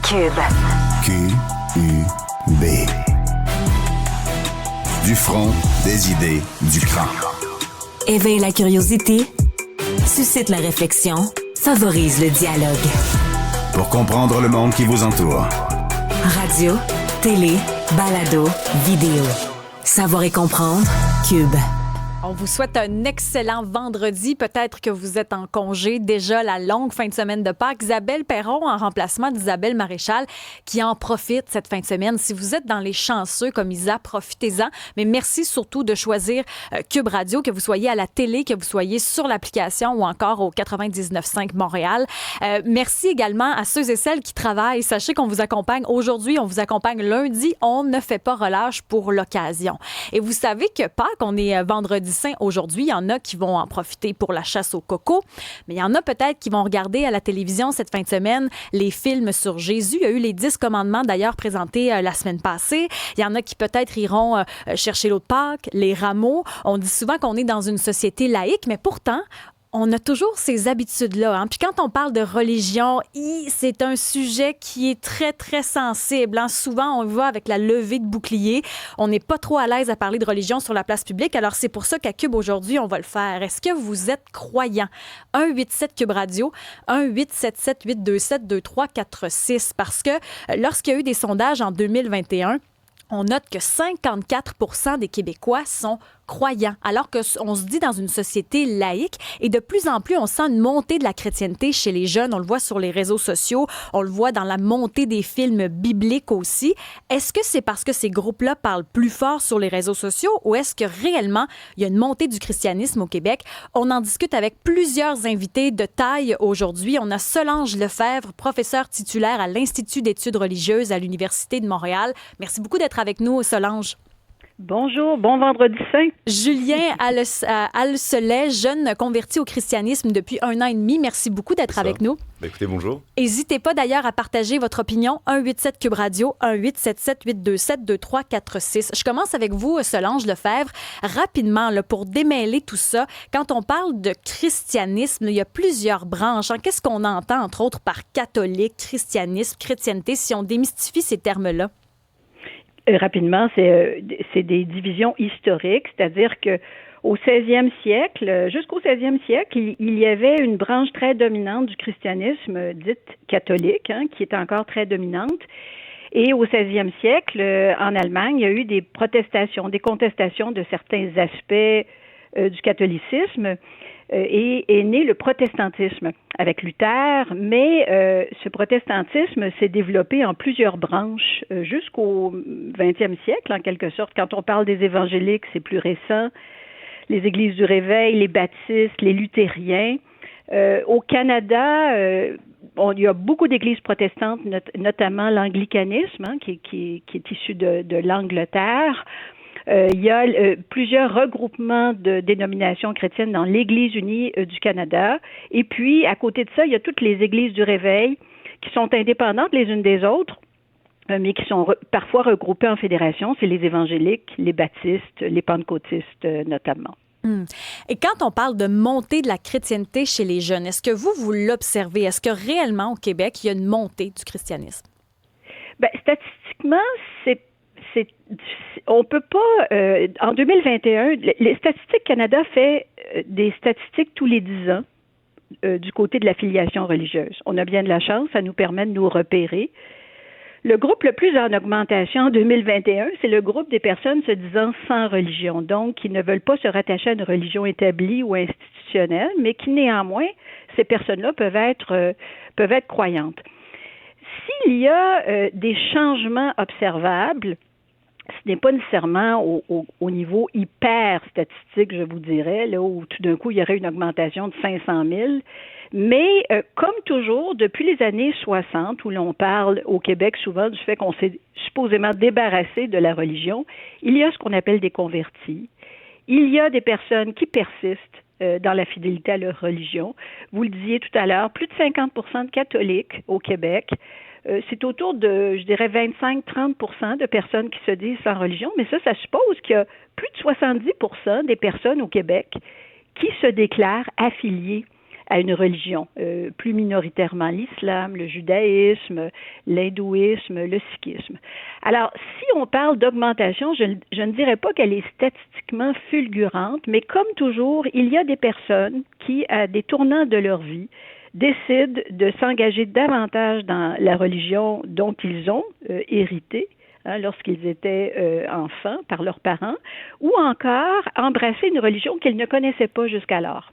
Cube. Q-U-B. Du front, des idées, du cran. Éveille la curiosité, suscite la réflexion, favorise le dialogue. Pour comprendre le monde qui vous entoure. Radio, télé, balado, vidéo. Savoir et comprendre, Cube. On vous souhaite un excellent vendredi. Peut-être que vous êtes en congé. Déjà la longue fin de semaine de Pâques. Isabelle Perron en remplacement d'Isabelle Maréchal qui en profite cette fin de semaine. Si vous êtes dans les chanceux comme Isa, profitez-en. Mais merci surtout de choisir Cube Radio, que vous soyez à la télé, que vous soyez sur l'application ou encore au 99.5 Montréal. Merci également à ceux et celles qui travaillent. Sachez qu'on vous accompagne aujourd'hui, on vous accompagne lundi. On ne fait pas relâche pour l'occasion. Et vous savez que Pâques, on est vendredi saint aujourd'hui. Il y en a qui vont en profiter pour la chasse au coco, mais il y en a peut-être qui vont regarder à la télévision cette fin de semaine les films sur Jésus. Il y a eu les 10 commandements d'ailleurs présentés la semaine passée. Il y en a qui peut-être iront chercher l'eau de Pâques, les rameaux. On dit souvent qu'on est dans une société laïque, mais pourtant, on a toujours ces habitudes-là. Hein? Puis quand on parle de religion, c'est un sujet qui est très, très sensible. Hein? Souvent, on va avec la levée de bouclier. On n'est pas trop à l'aise à parler de religion sur la place publique. Alors, c'est pour ça qu'à Cube, aujourd'hui, on va le faire. Est-ce que vous êtes croyant? 187 Cube Radio, 1-877-827-2346. Parce que lorsqu'il y a eu des sondages en 2021, on note que 54% des Québécois sont croyants, alors qu'on se dit dans une société laïque. Et de plus en plus, on sent une montée de la chrétienté chez les jeunes. On le voit sur les réseaux sociaux. On le voit dans la montée des films bibliques aussi. Est-ce que c'est parce que ces groupes-là parlent plus fort sur les réseaux sociaux ou est-ce que réellement, il y a une montée du christianisme au Québec? On en discute avec plusieurs invités de taille aujourd'hui. On a Solange Lefebvre, professeure titulaire à l'Institut d'études religieuses à l'Université de Montréal. Merci beaucoup d'être avec nous, Solange. Bonjour, bon vendredi saint. Julien Alcelet, jeune converti au christianisme depuis 1 an et demi. Merci beaucoup d'être avec nous. Écoutez, bonjour. N'hésitez pas d'ailleurs à partager votre opinion. 187 Cube Radio, 1-877-827-2346. Je commence avec vous, Solange Lefebvre. Rapidement, là, pour démêler tout ça, quand on parle de christianisme, il y a plusieurs branches. Hein. Qu'est-ce qu'on entend, entre autres, par catholique, christianisme, chrétienté, si on démystifie ces termes-là? Rapidement, c'est des divisions historiques, c'est-à-dire que au 16e siècle, jusqu'au 16e siècle, il y avait une branche très dominante du christianisme, dite catholique, hein, qui est encore très dominante. Et au 16e siècle, en Allemagne, il y a eu des protestations, des contestations de certains aspects du catholicisme. Et est né le protestantisme avec Luther, mais ce protestantisme s'est développé en plusieurs branches jusqu'au 20e siècle, en quelque sorte. Quand on parle des évangéliques, c'est plus récent. Les églises du Réveil, les baptistes, les luthériens. Au Canada, il y a beaucoup d'églises protestantes, notamment l'anglicanisme, hein, qui est issu de l'Angleterre. Il y a plusieurs regroupements de dénominations chrétiennes dans l'Église unie du Canada. Et puis, à côté de ça, il y a toutes les églises du Réveil qui sont indépendantes les unes des autres, mais qui sont parfois regroupées en fédération. C'est les évangéliques, les baptistes, les pentecôtistes notamment. Et quand on parle de montée de la chrétienté chez les jeunes, est-ce que vous l'observez? Est-ce que réellement au Québec, il y a une montée du christianisme? Bien, statistiquement, on peut pas, en 2021, les Statistiques Canada fait des statistiques tous les 10 ans du côté de la filiation religieuse. On a bien de la chance, ça nous permet de nous repérer. Le groupe le plus en augmentation en 2021, c'est le groupe des personnes se disant sans religion, donc qui ne veulent pas se rattacher à une religion établie ou institutionnelle, mais qui néanmoins, ces personnes-là peuvent être croyantes. S'il y a des changements observables, ce n'est pas nécessairement au niveau hyper statistique, je vous dirais, là où tout d'un coup, il y aurait une augmentation de 500 000. Mais comme toujours, depuis les années 60, où l'on parle au Québec souvent du fait qu'on s'est supposément débarrassé de la religion, il y a ce qu'on appelle des convertis. Il y a des personnes qui persistent dans la fidélité à leur religion. Vous le disiez tout à l'heure, plus de 50% de catholiques au Québec. C'est autour de, je dirais, 25-30% de personnes qui se disent sans religion, mais ça suppose qu'il y a plus de 70% des personnes au Québec qui se déclarent affiliées à une religion, plus minoritairement l'islam, le judaïsme, l'hindouisme, le sikhisme. Alors, si on parle d'augmentation, je ne dirais pas qu'elle est statistiquement fulgurante, mais comme toujours, il y a des personnes qui, à des tournants de leur vie, décident de s'engager davantage dans la religion dont ils ont hérité, lorsqu'ils étaient enfants par leurs parents, ou encore embrasser une religion qu'ils ne connaissaient pas jusqu'alors.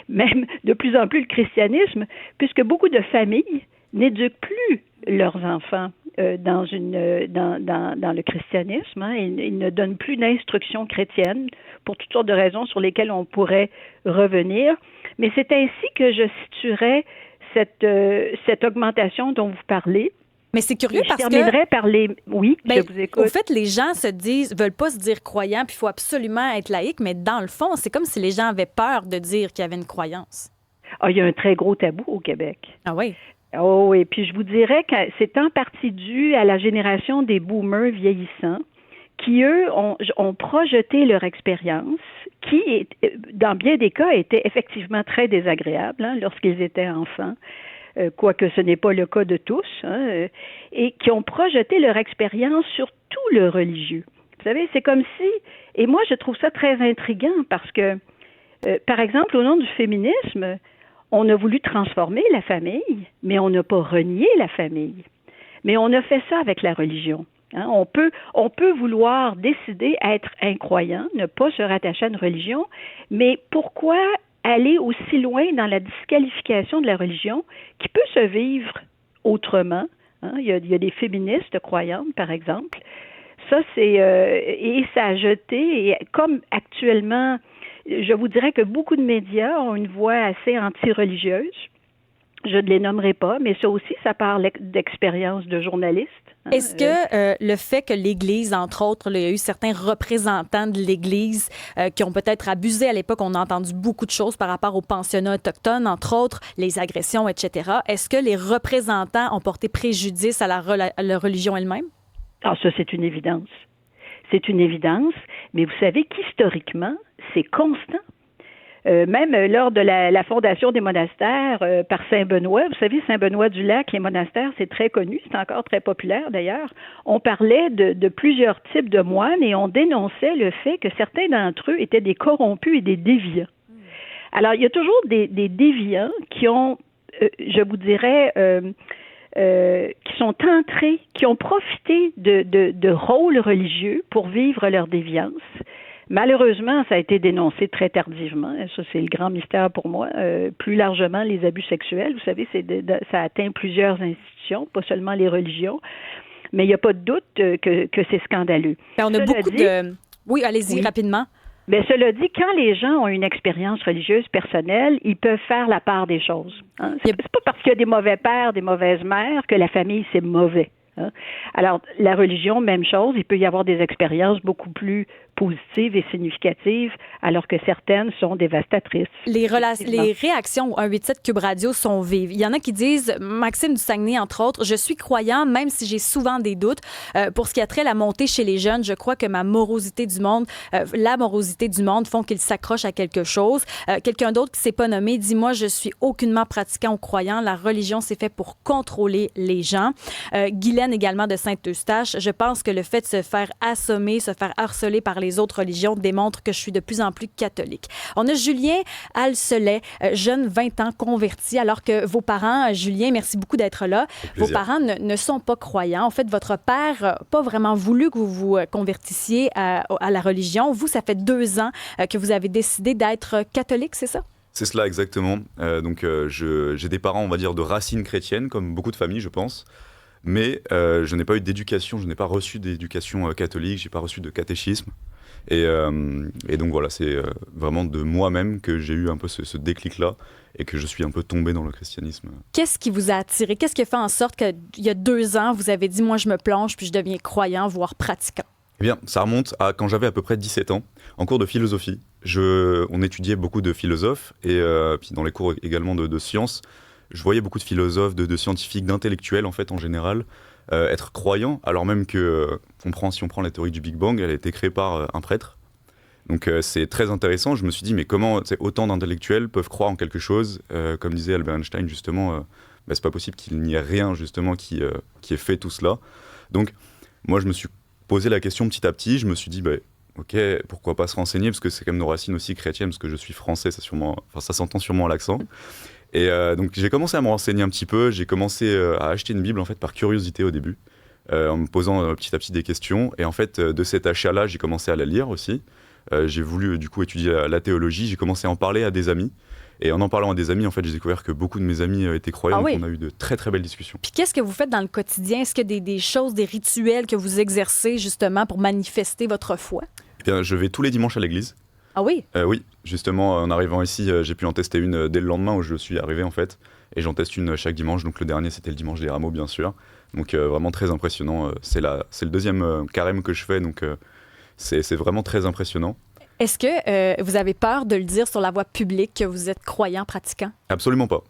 Même de plus en plus le christianisme, puisque beaucoup de familles n'éduquent plus leurs enfants dans le christianisme. Ils ne donnent plus d'instruction chrétienne pour toutes sortes de raisons sur lesquelles on pourrait revenir. Mais c'est ainsi que je situerais cette augmentation dont vous parlez. Mais c'est curieux parce que... Je terminerai par les... Oui, je vous écoute. Au fait, les gens veulent pas se dire croyants, puis il faut absolument être laïque, mais dans le fond, c'est comme si les gens avaient peur de dire qu'il y avait une croyance. Ah, il y a un très gros tabou au Québec. Ah oui? Oh oui, puis je vous dirais que c'est en partie dû à la génération des boomers vieillissants qui, eux, ont projeté leur expérience, qui, dans bien des cas, était effectivement très désagréable lorsqu'ils étaient enfants. Quoique ce n'est pas le cas de tous, et qui ont projeté leur expérience sur tout le religieux. Vous savez, c'est comme si, et moi je trouve ça très intriguant parce que, par exemple, au nom du féminisme, on a voulu transformer la famille, mais on n'a pas renié la famille. Mais on a fait ça avec la religion. On peut vouloir décider être incroyant, ne pas se rattacher à une religion, mais pourquoi aller aussi loin dans la disqualification de la religion qui peut se vivre autrement? Il y a des féministes croyantes, par exemple. Ça, et ça a jeté, et comme actuellement, je vous dirais que beaucoup de médias ont une voix assez anti-religieuse. Je ne les nommerai pas, mais ça aussi, ça parle d'expérience de journaliste. Est-ce que le fait que l'Église, entre autres, il y a eu certains représentants de l'Église qui ont peut-être abusé à l'époque, on a entendu beaucoup de choses par rapport aux pensionnats autochtones, entre autres, les agressions, etc. Est-ce que les représentants ont porté préjudice à la religion elle-même? Ah, ça, c'est une évidence. C'est une évidence, mais vous savez qu'historiquement, c'est constant. Même lors de la fondation des monastères par Saint-Benoît, vous savez, Saint-Benoît-du-Lac, les monastères, c'est très connu, c'est encore très populaire d'ailleurs. On parlait de plusieurs types de moines et on dénonçait le fait que certains d'entre eux étaient des corrompus et des déviants. Alors, il y a toujours des déviants qui ont, je vous dirais, qui sont entrés, qui ont profité de rôles religieux pour vivre leur déviance. Malheureusement, ça a été dénoncé très tardivement. Ça, c'est le grand mystère pour moi. Plus largement, les abus sexuels, vous savez, ça atteint plusieurs institutions, pas seulement les religions. Mais il n'y a pas de doute que c'est scandaleux. Bien, on a beaucoup de... Oui, allez-y, rapidement. Bien, cela dit, quand les gens ont une expérience religieuse personnelle, ils peuvent faire la part des choses. C'est pas parce qu'il y a des mauvais pères, des mauvaises mères que la famille, c'est mauvais. Alors, la religion, même chose, il peut y avoir des expériences beaucoup plus positives et significatives, alors que certaines sont dévastatrices. Les réactions au 187 Cube Radio sont vives. Il y en a qui disent, Maxime du Saguenay, entre autres, je suis croyant, même si j'ai souvent des doutes. Pour ce qui a trait à la montée chez les jeunes, je crois que la morosité du monde font qu'ils s'accrochent à quelque chose. Quelqu'un d'autre qui ne s'est pas nommé dit, moi, je suis aucunement pratiquant ou croyant. La religion, c'est fait pour contrôler les gens. Guylaine également de Saint-Eustache, je pense que le fait de se faire assommer, se faire harceler par les autres religions démontre que je suis de plus en plus catholique. On a Julien Alcelet, jeune, 20 ans, converti, alors que vos parents, Julien, merci beaucoup d'être là, vos parents ne sont pas croyants. En fait, votre père n'a pas vraiment voulu que vous vous convertissiez à la religion. Vous, ça fait 2 ans que vous avez décidé d'être catholique, c'est ça? C'est cela, exactement. J'ai des parents, on va dire, de racines chrétiennes, comme beaucoup de familles, je pense. Mais je n'ai pas eu d'éducation, je n'ai pas reçu d'éducation catholique, je n'ai pas reçu de catéchisme. Et donc voilà, c'est vraiment de moi-même que j'ai eu un peu ce déclic-là et que je suis un peu tombé dans le christianisme. Qu'est-ce qui vous a attiré? Qu'est-ce qui a fait en sorte qu'il y a 2 ans, vous avez dit « moi je me plonge puis je deviens croyant, voire pratiquant ». Eh bien, ça remonte à quand j'avais à peu près 17 ans, en cours de philosophie. On étudiait beaucoup de philosophes et puis dans les cours également de sciences, je voyais beaucoup de philosophes, de scientifiques, d'intellectuels en fait en général, être croyants, alors même que si on prend la théorie du Big Bang, elle a été créée par un prêtre. Donc c'est très intéressant. Je me suis dit, mais comment autant d'intellectuels peuvent croire en quelque chose comme disait Albert Einstein, justement, c'est pas possible qu'il n'y ait rien, justement, qui ait fait tout cela. Donc, moi, je me suis posé la question petit à petit. Je me suis dit, ok, pourquoi pas se renseigner, parce que c'est quand même nos racines aussi chrétiennes, parce que je suis français, ça s'entend sûrement à l'accent. Et donc, j'ai commencé à me renseigner un petit peu. J'ai commencé à acheter une Bible, en fait, par curiosité au début, en me posant petit à petit des questions. Et en fait, de cet achat-là, j'ai commencé à la lire aussi. J'ai voulu du coup étudier la théologie, j'ai commencé à en parler à des amis. Et en parlant à des amis, en fait, j'ai découvert que beaucoup de mes amis étaient croyants, donc on a eu de très très belles discussions. Puis qu'est-ce que vous faites dans le quotidien? Est-ce qu'il y a des choses, des rituels que vous exercez justement pour manifester votre foi? Eh bien, je vais tous les dimanches à l'église. Ah oui? Oui, justement, en arrivant ici, j'ai pu en tester une dès le lendemain où je suis arrivé en fait. Et j'en teste une chaque dimanche, donc le dernier c'était le dimanche des rameaux bien sûr. Donc vraiment très impressionnant. C'est le deuxième carême que je fais, donc c'est vraiment très impressionnant. Est-ce que vous avez peur de le dire sur la voie publique que vous êtes croyant, pratiquant? Absolument pas.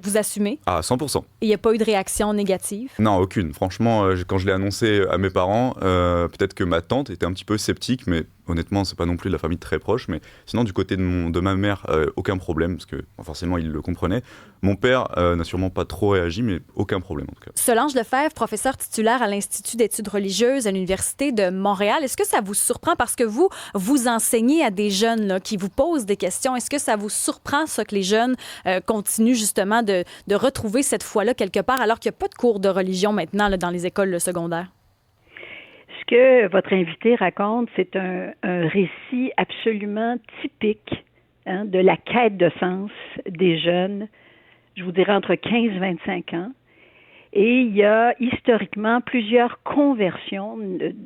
Vous assumez? À 100%. Il n'y a pas eu de réaction négative? Non, aucune. Franchement, quand je l'ai annoncé à mes parents, peut-être que ma tante était un petit peu sceptique, mais honnêtement, c'est pas non plus de la famille très proche. Mais sinon, du côté de ma mère, aucun problème, parce que forcément, il le comprenait. Mon père n'a sûrement pas trop réagi, mais aucun problème en tout cas. Solange Lefebvre, professeure titulaire à l'Institut d'études religieuses à l'Université de Montréal, est-ce que ça vous surprend parce que vous enseignez à des jeunes là, qui vous posent des questions? Est-ce que ça vous surprend, ça, que les jeunes continuent justement de retrouver cette foi-là quelque part, alors qu'il n'y a pas de cours de religion maintenant là, dans les écoles secondaires? Ce que votre invité raconte, c'est un récit absolument typique de la quête de sens des jeunes, je vous dirais entre 15 et 25 ans. Et il y a historiquement plusieurs conversions,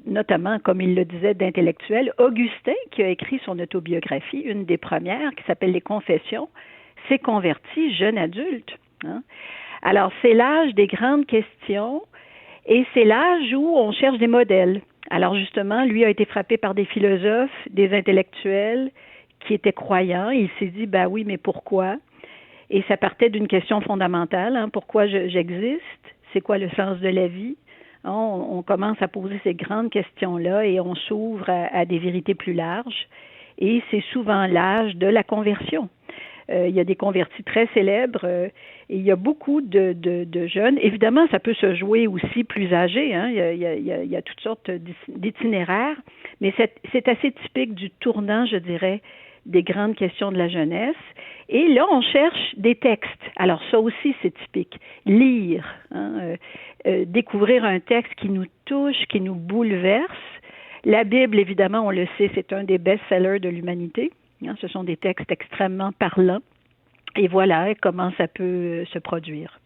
notamment, comme il le disait, d'intellectuels. Augustin, qui a écrit son autobiographie, une des premières, qui s'appelle Les Confessions, s'est converti jeune adulte. Alors, c'est l'âge des grandes questions et c'est l'âge où on cherche des modèles. Alors, justement, lui a été frappé par des philosophes, des intellectuels qui étaient croyants. Il s'est dit, oui, mais pourquoi? Et ça partait d'une question fondamentale, pourquoi j'existe? C'est quoi le sens de la vie? On commence à poser ces grandes questions-là et on s'ouvre à des vérités plus larges. Et c'est souvent l'âge de la conversion. Il y a des convertis très célèbres et il y a beaucoup de jeunes. Évidemment, ça peut se jouer aussi plus âgés. Il y a toutes sortes d'itinéraires, mais c'est assez typique du tournant, je dirais, des grandes questions de la jeunesse. Et là, on cherche des textes. Alors ça aussi, c'est typique. Lire, découvrir un texte qui nous touche, qui nous bouleverse. La Bible, évidemment, on le sait, c'est un des best-sellers de l'humanité. Ce sont des textes extrêmement parlants. Et voilà comment ça peut se produire.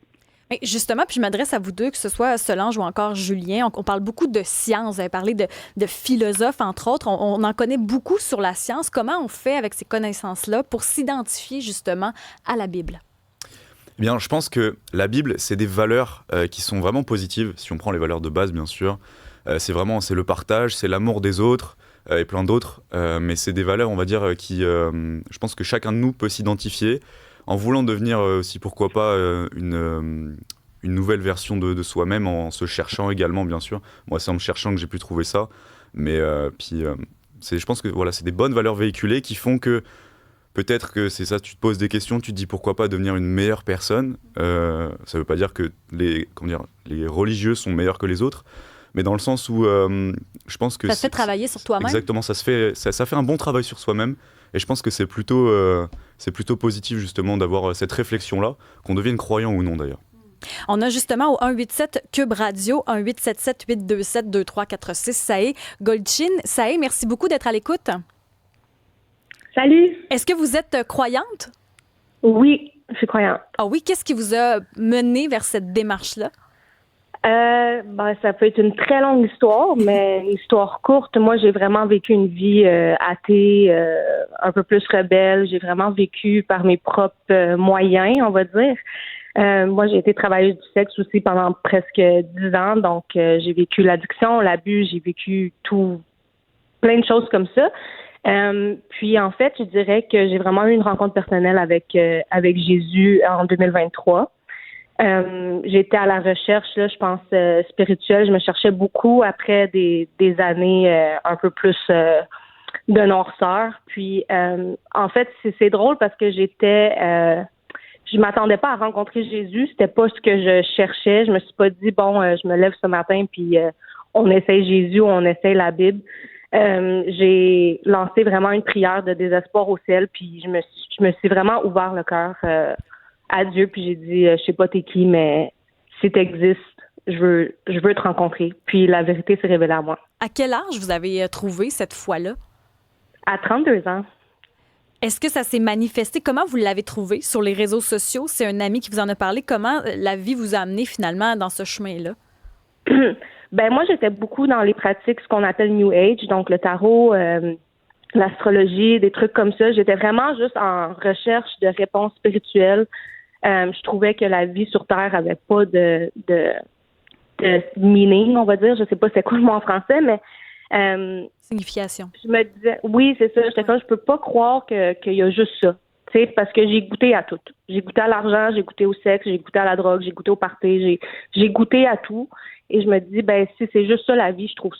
Mais justement, puis je m'adresse à vous deux, que ce soit Solange ou encore Julien. On parle beaucoup de science. Vous avez parlé de philosophes, entre autres. On en connaît beaucoup sur la science. Comment on fait avec ces connaissances-là pour s'identifier justement à la Bible? Eh bien, je pense que la Bible, c'est des valeurs qui sont vraiment positives. Si on prend les valeurs de base, bien sûr, c'est le partage, c'est l'amour des autres. Et plein d'autres, mais c'est des valeurs, on va dire, qui, je pense que chacun de nous peut s'identifier en voulant devenir aussi, pourquoi pas, une nouvelle version de soi-même, en se cherchant également, bien sûr. Moi, c'est en me cherchant que j'ai pu trouver ça, mais je pense que voilà, c'est des bonnes valeurs véhiculées qui font que peut-être que c'est ça, tu te poses des questions, tu te dis pourquoi pas devenir une meilleure personne. Ça ne veut pas dire que les religieux sont meilleurs que les autres, mais dans le sens où je pense que... Ça se fait travailler sur toi-même. Exactement, ça fait un bon travail sur soi-même. Et je pense que c'est plutôt positif justement d'avoir cette réflexion-là, qu'on devienne croyant ou non d'ailleurs. On a justement au 187 Cube Radio, 1877-827-2346, Saé Goldchin. Saé, merci beaucoup d'être à l'écoute. Salut! Est-ce que vous êtes croyante? Oui, je suis croyante. Ah oui, qu'est-ce qui vous a mené vers cette démarche-là? Ça peut être une très longue histoire, mais une histoire courte. Moi, j'ai vraiment vécu une vie athée, un peu plus rebelle. J'ai vraiment vécu par mes propres moyens, on va dire. Moi, j'ai été travailleuse du sexe aussi pendant presque 10 ans, donc j'ai vécu l'addiction, l'abus, j'ai vécu plein de choses comme ça. Puis en fait, je dirais que j'ai vraiment eu une rencontre personnelle avec Jésus en 2023. J'étais à la recherche, là, je pense, spirituelle. Je me cherchais beaucoup après des années un peu plus de noirceur. Puis, en fait, c'est drôle parce que je m'attendais pas à rencontrer Jésus. C'était pas ce que je cherchais. Je me suis pas dit, bon, je me lève ce matin puis on essaye Jésus ou on essaye la Bible. J'ai lancé vraiment une prière de désespoir au ciel, puis je me suis vraiment ouvert le cœur à Dieu, puis j'ai dit, je sais pas t'es qui, mais si t'existes, je veux te rencontrer. Puis la vérité s'est révélée à moi. À quel âge vous avez trouvé cette foi-là? À 32 ans. Est-ce que ça s'est manifesté? Comment vous l'avez trouvé sur les réseaux sociaux? C'est un ami qui vous en a parlé. Comment la vie vous a amené finalement dans ce chemin-là? Ben moi, j'étais beaucoup dans les pratiques, ce qu'on appelle New Age, donc le tarot, l'astrologie, des trucs comme ça. J'étais vraiment juste en recherche de réponses spirituelles. Je trouvais que la vie sur Terre avait pas de meaning, on va dire. Je sais pas c'est quoi le mot en français, mais Signification. je me disais, oui, c'est ça. J'étais comme, je peux pas croire qu'il y a juste ça. Tu sais, parce que j'ai goûté à tout. J'ai goûté à l'argent, j'ai goûté au sexe, j'ai goûté à la drogue, j'ai goûté au party, j'ai goûté à tout. Et je me dis, ben si c'est juste ça la vie, je trouve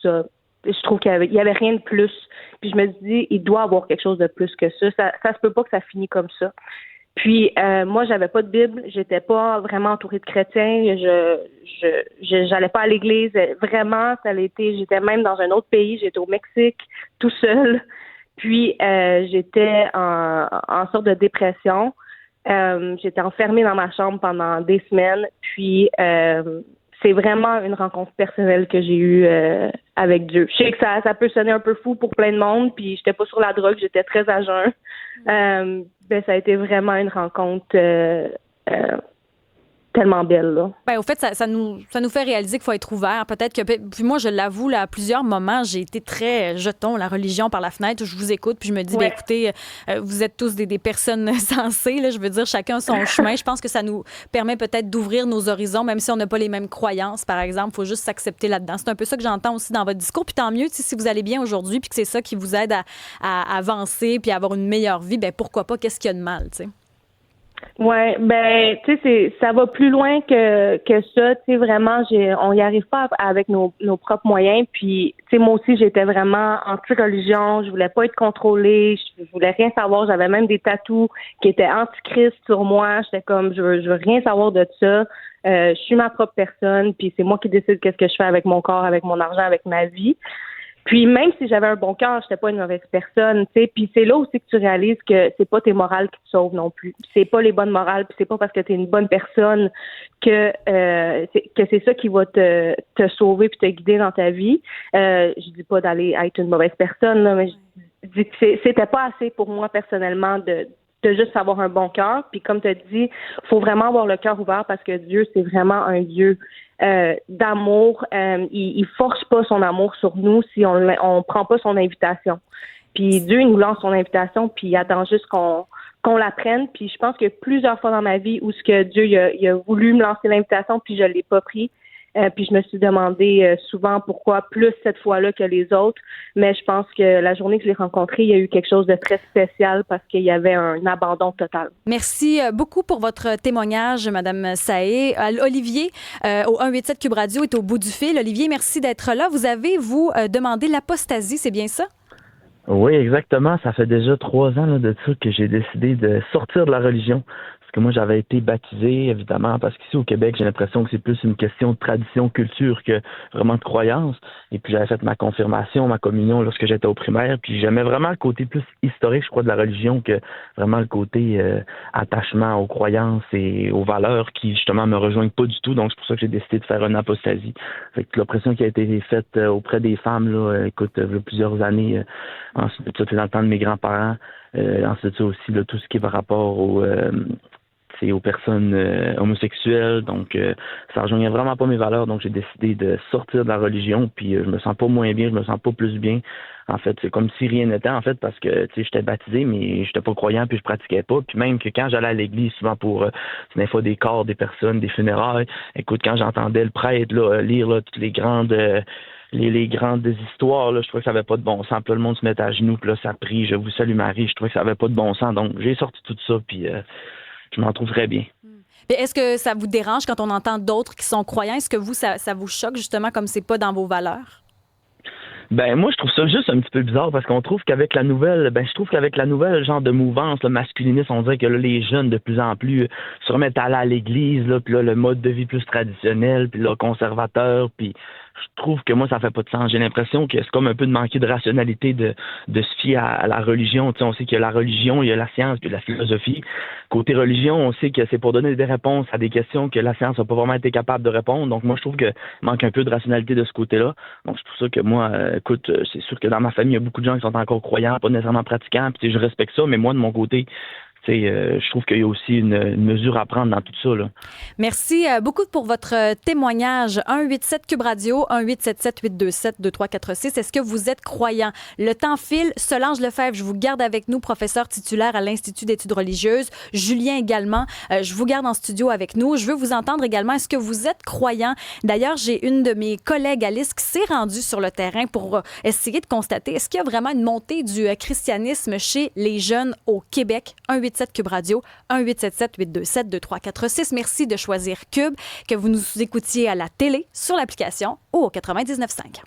qu'il y avait rien de plus. Puis je me dis, il doit y avoir quelque chose de plus que ça. Ça se peut pas que ça finisse comme ça. Puis moi, j'avais pas de Bible, j'étais pas vraiment entourée de chrétiens, j'allais pas à l'église. Vraiment, j'étais même dans un autre pays, j'étais au Mexique, tout seul. Puis j'étais en sorte de dépression. J'étais enfermée dans ma chambre pendant des semaines. Puis c'est vraiment une rencontre personnelle que j'ai eue avec Dieu. Je sais que ça peut sonner un peu fou pour plein de monde, puis j'étais pas sur la drogue, j'étais très à jeun. Ça a été vraiment une rencontre tellement belle, là. Ben, au fait, ça nous fait réaliser qu'il faut être ouvert. Peut-être que, puis moi, je l'avoue, là, à plusieurs moments, j'ai été très jeton, la religion par la fenêtre, où je vous écoute, puis je me dis, Ouais. ben, écoutez, vous êtes tous des personnes sensées, là, je veux dire, chacun son chemin. Je pense que ça nous permet peut-être d'ouvrir nos horizons, même si on n'a pas les mêmes croyances, par exemple. Il faut juste s'accepter là-dedans. C'est un peu ça que j'entends aussi dans votre discours. Puis tant mieux, si vous allez bien aujourd'hui, puis que c'est ça qui vous aide à avancer, puis à avoir une meilleure vie, ben pourquoi pas, qu'est-ce qu'il y a de mal, tu sais? Ouais, ben, tu sais, ça va plus loin que ça. Tu sais, vraiment, on y arrive pas avec nos propres moyens. Puis, tu sais, moi aussi, j'étais vraiment anti-religion. Je voulais pas être contrôlée. Je voulais rien savoir. J'avais même des tatous qui étaient anti-Christ sur moi. J'étais comme, je veux rien savoir de ça. Je suis ma propre personne. Puis, c'est moi qui décide qu'est-ce que je fais avec mon corps, avec mon argent, avec ma vie. Puis même si j'avais un bon cœur, j'étais pas une mauvaise personne, tu sais. Puis c'est là aussi que tu réalises que c'est pas tes morales qui te sauvent non plus. C'est pas les bonnes morales, puis c'est pas parce que t'es une bonne personne que c'est ça qui va te sauver puis te guider dans ta vie. Je dis pas d'aller être une mauvaise personne, là, mais je dis que c'était pas assez pour moi personnellement de juste avoir un bon cœur. Puis comme tu as dit, faut vraiment avoir le cœur ouvert parce que Dieu, c'est vraiment un Dieu d'amour. Il force pas son amour sur nous si on prend pas son invitation. Puis Dieu, il nous lance son invitation, puis il attend juste qu'on la prenne. Puis je pense que plusieurs fois dans ma vie où ce que Dieu il a voulu me lancer l'invitation, puis je l'ai pas pris. Puis je me suis demandé souvent pourquoi plus cette fois-là que les autres. Mais je pense que la journée que je l'ai rencontré, il y a eu quelque chose de très spécial parce qu'il y avait un abandon total. Merci beaucoup pour votre témoignage, Madame Saé. Olivier, au 187 Cube Radio, est au bout du fil. Olivier, merci d'être là. Vous avez, demandé l'apostasie, c'est bien ça? Oui, exactement. Ça fait déjà 3 ans là, de ça que j'ai décidé de sortir de la religion. Parce que moi, j'avais été baptisé, évidemment, parce qu'ici au Québec, j'ai l'impression que c'est plus une question de tradition, culture que vraiment de croyance. Et puis, j'avais fait ma confirmation, ma communion lorsque j'étais au primaire. Puis, j'aimais vraiment le côté plus historique, je crois, de la religion que vraiment le côté attachement aux croyances et aux valeurs qui, justement, me rejoignent pas du tout. Donc, c'est pour ça que j'ai décidé de faire une apostasie. Fait que l'oppression qui a été faite auprès des femmes, là, écoute, il y a plusieurs années, ensuite, ça, c'est dans le temps de mes grands-parents. Ensuite, ça aussi, là, tout ce qui est par rapport aux personnes homosexuelles, donc ça rejoignait vraiment pas mes valeurs, donc j'ai décidé de sortir de la religion, puis je me sens pas moins bien, je me sens pas plus bien. En fait, c'est comme si rien n'était, en fait, parce que, tu sais, j'étais baptisé, mais j'étais pas croyant, puis je pratiquais pas. Puis même que quand j'allais à l'église, souvent pour des fois des corps, des personnes, des funérailles, écoute, quand j'entendais le prêtre là, lire là, toutes les grandes les grandes histoires, là, je trouvais que ça avait pas de bon sens. Puis là, le monde se mettait à genoux, puis là, ça prie, je vous salue Marie, je trouvais que ça avait pas de bon sens. Donc, j'ai sorti tout ça, puis je m'en trouve très bien. Mais est-ce que ça vous dérange quand on entend d'autres qui sont croyants? Est-ce que vous, ça vous choque, justement, comme c'est pas dans vos valeurs? Ben moi je trouve ça juste un petit peu bizarre parce qu'on trouve qu'avec la nouvelle, genre de mouvance, le masculiniste, on dirait que là, les jeunes de plus en plus se remettent à aller à l'église, là, puis là le mode de vie plus traditionnel, puis là conservateur, puis je trouve que moi ça fait pas de sens. J'ai l'impression que c'est comme un peu de manquer de rationalité de se fier à la religion. Tu sais, on sait qu'il y a la religion, il y a la science puis la philosophie. Côté religion, on sait que c'est pour donner des réponses à des questions que la science n'a pas vraiment été capable de répondre. Donc moi je trouve que manque un peu de rationalité de ce côté-là. Donc c'est pour ça que moi, écoute, c'est sûr que dans ma famille, il y a beaucoup de gens qui sont encore croyants, pas nécessairement pratiquants, puis je respecte ça, mais moi, de mon côté, je trouve qu'il y a aussi une mesure à prendre dans tout ça, là. Merci beaucoup pour votre témoignage. 187 Cube Radio, 1877-827-2346. Est-ce que vous êtes croyant? Le temps file. Solange Lefebvre, je vous garde avec nous, professeur titulaire à l'Institut d'études religieuses. Julien également, je vous garde en studio avec nous. Je veux vous entendre également. Est-ce que vous êtes croyant? D'ailleurs, j'ai une de mes collègues, Alice, qui s'est rendue sur le terrain pour essayer de constater est-ce qu'il y a vraiment une montée du christianisme chez les jeunes au Québec? 187 Cube Radio, 1877-827-2346. Merci de choisir Cube, que vous nous écoutiez à la télé, sur l'application ou au 99.5.